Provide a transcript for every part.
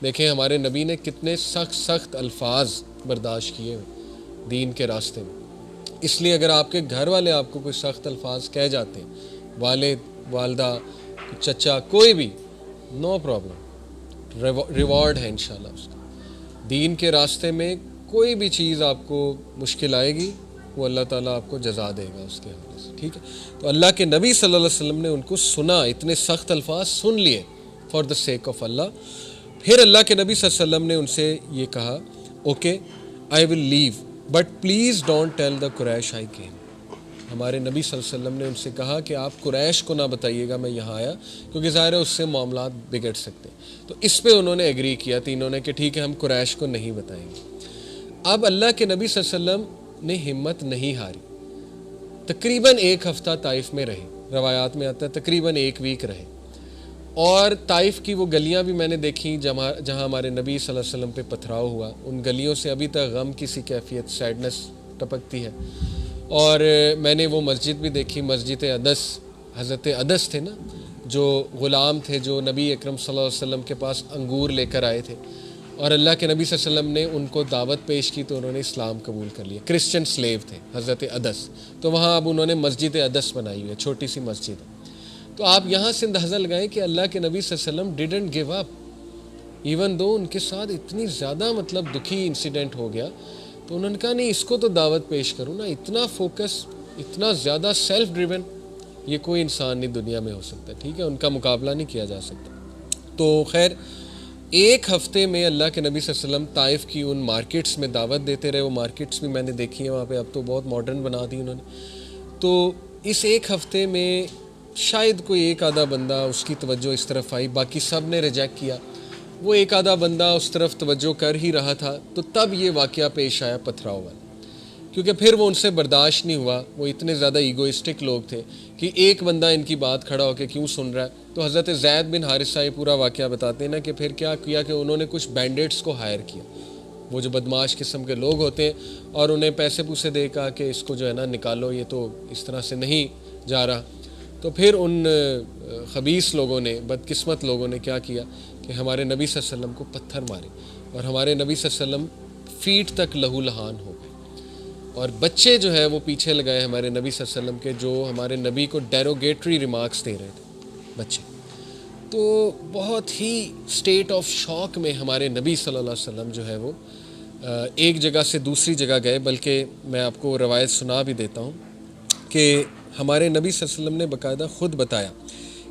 دیکھیں ہمارے نبی نے کتنے سخت الفاظ برداشت کیے ہوئے دین کے راستے میں. اس لیے اگر آپ کے گھر والے آپ کو کوئی سخت الفاظ کہہ جاتے ہیں، والد، والدہ، چچا، کوئی بھی، نو پرابلم، ریوارڈ ہے انشاءاللہ اس کا. دین کے راستے میں کوئی بھی چیز آپ کو مشکل آئے گی، وہ اللہ تعالیٰ آپ کو جزا دے گا اس کے حوالے سے. ٹھیک ہے، تو اللہ کے نبی صلی اللہ علیہ وسلم نے ان کو سنا، اتنے سخت الفاظ سن لیے فار دا سیک آف اللہ. پھر اللہ کے نبی صلی اللہ علیہ وسلم نے ان سے یہ کہا، okay I will leave but please don't tell the Quraysh I came. ہمارے نبی صلی اللہ علیہ وسلم نے ان سے کہا کہ آپ قریش کو نہ بتائیے گا میں یہاں آیا، کیونکہ ظاہر ہے اس سے معاملات بگڑ سکتے. تو اس پہ انہوں نے ایگری کیا تینوں نے کہ ٹھیک ہے ہم قریش کو نہیں بتائیں گے. اب اللہ کے نبی صلی اللہ علیہ وسلم نے ہمت نہیں ہاری، تقریباً 1 ہفتہ طائف میں رہے. روایات میں آتا ہے تقریباً 1 ویک رہے. اور طائف کی وہ گلیاں بھی میں نے دیکھیں جہاں ہمارے نبی صلی اللہ علیہ وسلم پہ پتھراؤ ہوا، ان گلیوں سے ابھی تک غم کی سی کیفیت، سیڈنس ٹپکتی ہے. اور میں نے وہ مسجد بھی دیکھی، مسجد عدس، حضرت عدس تھے نا جو غلام تھے جو نبی اکرم صلی اللہ علیہ وسلم کے پاس انگور لے کر آئے تھے، اور اللہ کے نبی صلی اللہ علیہ وسلم نے ان کو دعوت پیش کی تو انہوں نے اسلام قبول کر لیا. کرسچن سلیو تھے حضرت عدس، تو وہاں اب انہوں نے مسجد عدس بنائی ہوئی ہے، چھوٹی سی مسجد ہے. تو آپ یہاں سے اندازہ لگائیں کہ اللہ کے نبی صلی اللہ علیہ وسلم didn't give up even though ان کے ساتھ اتنی زیادہ دکھی انسیڈنٹ ہو گیا. تو انہوں نے کہا نہیں اس کو تو دعوت پیش کروں نا. اتنا فوکس، اتنا زیادہ سیلف ڈریون یہ کوئی انسان نہیں دنیا میں ہو سکتا. ٹھیک ہے، ان کا مقابلہ نہیں کیا جا سکتا. تو خیر 1 ہفتے میں اللہ کے نبی صلی اللہ علیہ وسلم طائف کی ان مارکیٹس میں دعوت دیتے رہے. وہ مارکیٹس بھی میں نے دیکھی ہیں وہاں پہ، اب تو بہت ماڈرن بنا دی انہوں نے. تو اس 1 ہفتے میں شاید کوئی 1 آدھا بندہ اس کی توجہ اس طرف آئی، باقی سب نے ریجیکٹ کیا. وہ 1 آدھا بندہ اس طرف توجہ کر ہی رہا تھا تو تب یہ واقعہ پیش آیا پتھراؤ والا. کیونکہ پھر وہ ان سے برداشت نہیں ہوا. وہ اتنے زیادہ ایگوئسٹک لوگ تھے کہ ایک بندہ ان کی بات کھڑا ہو کے کیوں سن رہا ہے. تو حضرت زید بن حارثہ یہ پورا واقعہ بتاتے ہیں نا کہ پھر کیا کیا کہ انہوں نے کچھ بینڈیٹس کو ہائر کیا، وہ جو بدماش قسم کے لوگ ہوتے ہیں، اور انہیں پیسے پوسے دے کہا کہ اس کو جو ہے نا نکالو، یہ تو اس طرح سے نہیں جا رہا. تو پھر ان خبیث لوگوں نے، بدقسمت لوگوں نے کیا کیا کہ ہمارے نبی صلی اللہ علیہ وسلم کو پتھر مارے، اور ہمارے نبی صلی اللہ علیہ وسلم فیٹ تک لہو لہان ہو گئے. اور بچے جو ہے وہ پیچھے لگائے ہمارے نبی صلی اللہ علیہ وسلم کے، جو ہمارے نبی کو ڈیروگیٹری ریمارکس دے رہے تھے بچے. تو بہت ہی اسٹیٹ آف شاک میں ہمارے نبی صلی اللہ علیہ وسلم جو ہے وہ ایک جگہ سے دوسری جگہ گئے. بلکہ میں آپ کو روایت سنا بھی دیتا ہوں کہ ہمارے نبی صلی اللہ علیہ وسلم نے باقاعدہ خود بتایا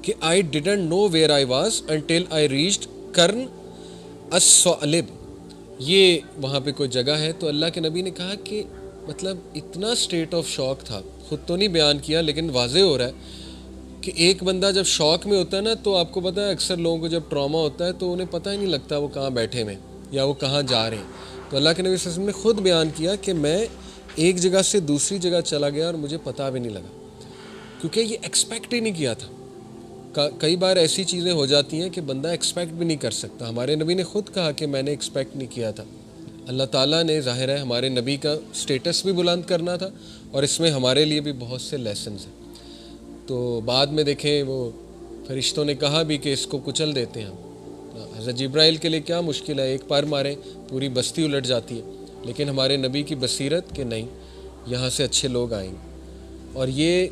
کہ I didn't know where I was until I reached قرن الصعلب. یہ وہاں پہ کوئی جگہ ہے. تو اللہ کے نبی نے کہا کہ اتنا اسٹیٹ آف شاک تھا، خود تو نہیں بیان کیا لیکن واضح ہو رہا ہے کہ ایک بندہ جب شاک میں ہوتا ہے نا تو آپ کو پتہ ہے اکثر لوگوں کو جب ٹراما ہوتا ہے تو انہیں پتہ ہی نہیں لگتا وہ کہاں بیٹھے ہوئے یا وہ کہاں جا رہے ہیں. تو اللہ کے نبی صلی اللہ علیہ وسلم نے خود بیان کیا کہ میں ایک جگہ سے دوسری جگہ چلا گیا اور مجھے پتہ بھی نہیں لگا، کیونکہ یہ ایکسپیکٹ ہی نہیں کیا تھا. کئی بار ایسی چیزیں ہو جاتی ہیں کہ بندہ ایکسپیکٹ بھی نہیں کر سکتا. ہمارے نبی نے خود کہا کہ میں نے ایکسپیکٹ نہیں کیا تھا. اللہ تعالیٰ نے ظاہر ہے ہمارے نبی کا سٹیٹس بھی بلند کرنا تھا، اور اس میں ہمارے لیے بھی بہت سے لیسنز ہیں. تو بعد میں دیکھیں وہ فرشتوں نے کہا بھی کہ اس کو کچل دیتے ہیں ہم. حضرت جبرائیل کے لیے کیا مشکل ہے، ایک پر ماریں پوری بستی الٹ جاتی ہے. لیکن ہمارے نبی کی بصیرت کہ نہیں، یہاں سے اچھے لوگ آئیں گے. اور یہ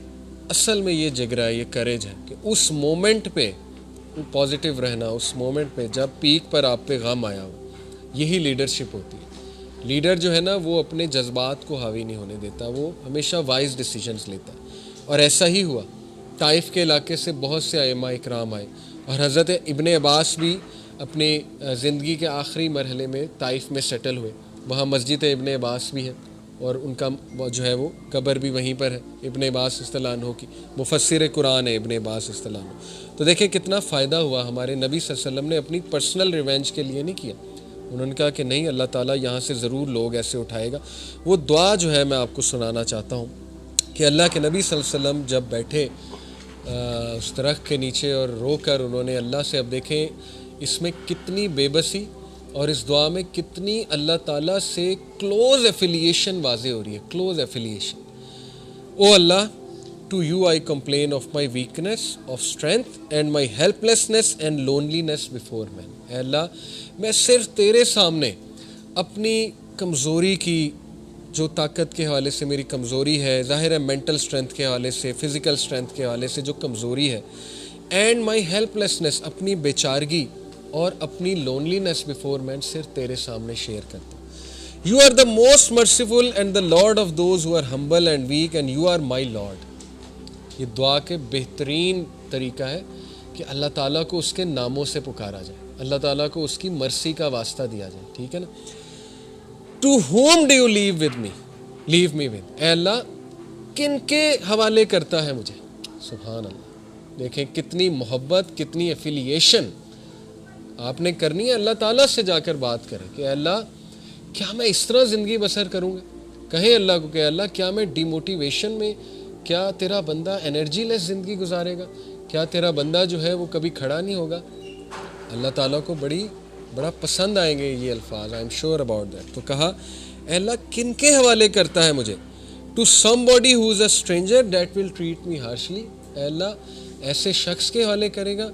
اصل میں یہ جگرا ہے، یہ کریج ہے کہ اس مومنٹ پہ پازیٹیو رہنا. اس مومنٹ پہ جب پیک پر آپ پہ غم آیا ہو، یہی لیڈرشپ ہوتی ہے. لیڈر جو ہے نا وہ اپنے جذبات کو حاوی نہیں ہونے دیتا، وہ ہمیشہ وائز ڈیسیجنز لیتا ہے. اور ایسا ہی ہوا. طائف کے علاقے سے بہت سے ائمہ اکرام آئے، اور حضرت ابن عباس بھی اپنی زندگی کے آخری مرحلے میں طائف میں سیٹل ہوئے. وہاں مسجد ابن عباس بھی ہے، اور ان کا جو ہے وہ قبر بھی وہیں پر ہے. ابن عباس اصطلاح عنہ کی مفسر قرآن ہے ابن عباس اصطلاح عنہ. تو دیکھیں کتنا فائدہ ہوا. ہمارے نبی صلی اللہ علیہ وسلم نے اپنی پرسنل ریونج کے لیے نہیں کیا. انہوں نے کہا کہ نہیں، اللہ تعالیٰ یہاں سے ضرور لوگ ایسے اٹھائے گا. وہ دعا جو ہے میں آپ کو سنانا چاہتا ہوں کہ اللہ کے نبی صلی اللہ علیہ وسلم جب بیٹھے اس درخت کے نیچے اور رو کر انہوں نے اللہ سے، اب دیکھیں اس میں کتنی بے بسی اور اس دعا میں کتنی اللہ تعالیٰ سے کلوز ایفیلیشن واضح ہو رہی ہے. Close affiliation. O Allah, to you I complain of my weakness of strength and my helplessness and loneliness before men. اے اللہ میں صرف تیرے سامنے اپنی کمزوری کی جو طاقت کے حوالے سے میری کمزوری ہے، ظاہر ہے مینٹل اسٹرینتھ کے حوالے سے، فزیکل اسٹرینتھ کے حوالے سے جو کمزوری ہے، اینڈ مائی ہیلپ لیسنس، اپنی بیچارگی اور اپنی لونلینس بیفور مین صرف تیرے سامنے شیئر کرتا ہوں. You are the most merciful and the lord of those who are humble and weak and you are my lord. یہ دعا کے بہترین طریقہ ہے کہ اللہ تعالیٰ کو اس کے ناموں سے پکارا جائے، اللہ تعالیٰ کو اس کی مرسی کا واسطہ دیا جائے. ٹھیک ہے نا. To whom do you leave me with, اے اللہ کن کے حوالے کرتا ہے مجھے. سبحان اللہ، دیکھیں کتنی محبت، کتنی ایفیلیشن آپ نے کرنی ہے. اللہ تعالیٰ سے جا کر بات کریں کہ اے اللہ کیا میں اس طرح زندگی بسر کروں گا. کہیں اللہ کو کہ اللہ کیا میں ڈی موٹیویشن میں، کیا تیرا بندہ انرجی لیس زندگی گزارے گا، کیا تیرا بندہ جو ہے وہ کبھی کھڑا نہیں ہوگا. اللہ تعالیٰ کو بڑا پسند آئیں گے یہ الفاظ، I am sure about that. تو کہا اے اللہ کن کے حوالے کرتا ہے مجھے. To somebody who is a stranger that will treat me harshly. اے اللہ ایسے شخص کے حوالے کرے گا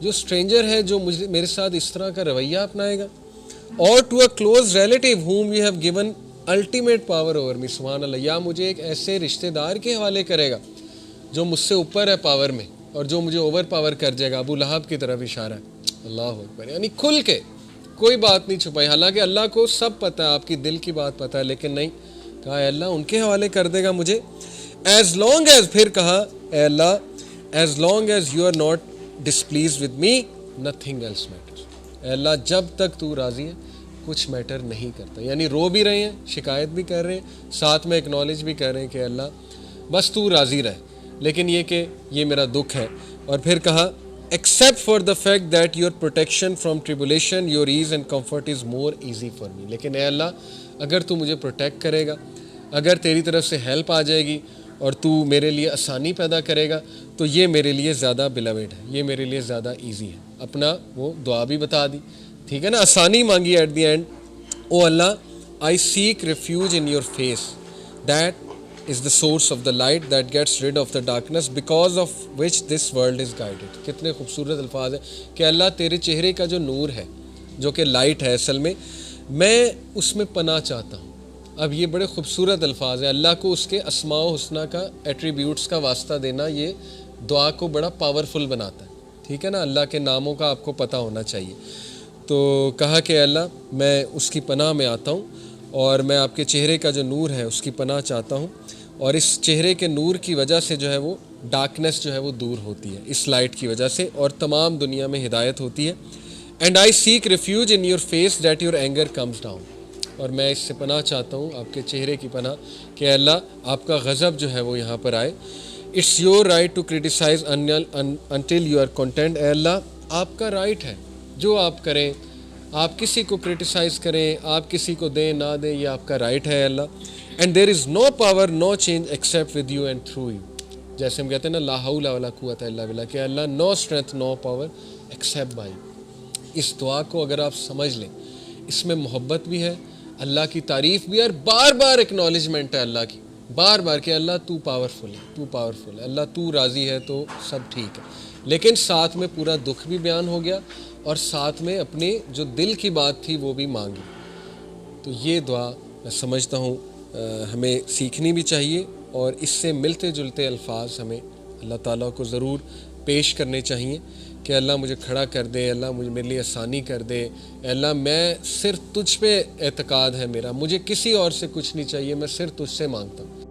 جو اسٹرینجر ہے، جو میرے ساتھ اس طرح کا رویہ اپنائے گا. اور to a close relative whom you have given ultimate power over me. سبحان اللہ. یا مجھے ایک ایسے رشتہ دار کے حوالے کرے گا جو مجھ سے اوپر ہے پاور میں اور جو مجھے اوور پاور کر جائے گا. ابو لہب کی طرف اشارہ ہے. اللہ اکبر. یعنی کھل کے کوئی بات نہیں چھپائی، حالانکہ اللہ کو سب پتہ ہے، آپ کی دل کی بات پتہ ہے، لیکن نہیں کہا اے اللہ ان کے حوالے کر دے گا مجھے. ایز لانگ ایز، پھر کہا اے Allah as long as you are not displeased with me nothing else matters. اے اللہ جب تک تو راضی ہے کچھ میٹر نہیں کرتا. یعنی رو بھی رہے ہیں، شکایت بھی کر رہے ہیں، ساتھ میں اکنالج بھی کر رہے ہیں کہ اللہ بس تو راضی رہے، لیکن یہ کہ یہ میرا دکھ ہے. اور پھر کہا except for the fact that your protection from tribulation, your ease and comfort is more easy for me. لیکن اے اللہ اگر تو مجھے پروٹیکٹ کرے گا، اگر تیری طرف سے ہیلپ آ جائے گی اور تو میرے لیے آسانی پیدا کرے گا تو یہ میرے لیے زیادہ بلیوڈ ہے، یہ میرے لیے زیادہ ایزی ہے. اپنا وہ دعا بھی بتا دی، ٹھیک ہے نا، آسانی مانگی ایٹ دی اینڈ. او اللہ I seek refuge in your face that is the source of the light that gets rid of the darkness because of which this world is guided. کتنے خوبصورت الفاظ ہیں کہ اللہ تیرے چہرے کا جو نور ہے، جو کہ لائٹ ہے اصل میں اس میں پناہ چاہتا ہوں. اب یہ بڑے خوبصورت الفاظ ہیں. اللہ کو اس کے اسماء و حسنہ کا ایٹریبیوٹس کا واسطہ دینا یہ دعا کو بڑا پاورفل بناتا ہے. ٹھیک ہے نا، اللہ کے ناموں کا آپ کو پتہ ہونا چاہیے. تو کہا کہ اللہ میں اس کی پناہ میں آتا ہوں اور میں آپ کے چہرے کا جو نور ہے اس کی پناہ چاہتا ہوں، اور اس چہرے کے نور کی وجہ سے جو ہے وہ ڈارکنیس جو ہے وہ دور ہوتی ہے، اس لائٹ کی وجہ سے، اور تمام دنیا میں ہدایت ہوتی ہے. And I seek refuge in your face that your anger comes down. اور میں اس سے پناہ چاہتا ہوں، آپ کے چہرے کی پناہ، کہ اللہ آپ کا غضب جو ہے وہ یہاں پر آئے. It's your right to criticize until you are content. اے اللہ آپ کا رائٹ ہے، جو آپ کریں، آپ کسی کو کرٹیسائز کریں، آپ کسی کو دیں نہ دیں، یہ آپ کا رائٹ ہے Allah. And there is no power no change except with you and through you. جیسے ہم کہتے ہیں نا لا حول ولا قوت الا باللہ، کہ Allah no strength no power except by. اس دعا کو اگر آپ سمجھ لیں، اس میں محبت بھی ہے، اللہ کی تعریف بھی ہے، اور بار بار اکنالجمنٹ ہے اللہ کی، بار بار کہ اللہ تو پاورفل ہے، تو پاورفل ہے، اللہ تو راضی ہے تو سب ٹھیک ہے. لیکن ساتھ میں پورا دکھ بھی بیان ہو گیا اور ساتھ میں اپنی جو دل کی بات تھی وہ بھی مانگی. تو یہ دعا میں سمجھتا ہوں ہمیں سیکھنی بھی چاہیے، اور اس سے ملتے جلتے الفاظ ہمیں اللہ تعالیٰ کو ضرور پیش کرنے چاہیے کہ اللہ مجھے کھڑا کر دے، اللہ مجھے میرے لیے آسانی کر دے. اللہ میں صرف تجھ پہ اعتقاد ہے میرا، مجھے کسی اور سے کچھ نہیں چاہیے، میں صرف تجھ سے مانگتا ہوں.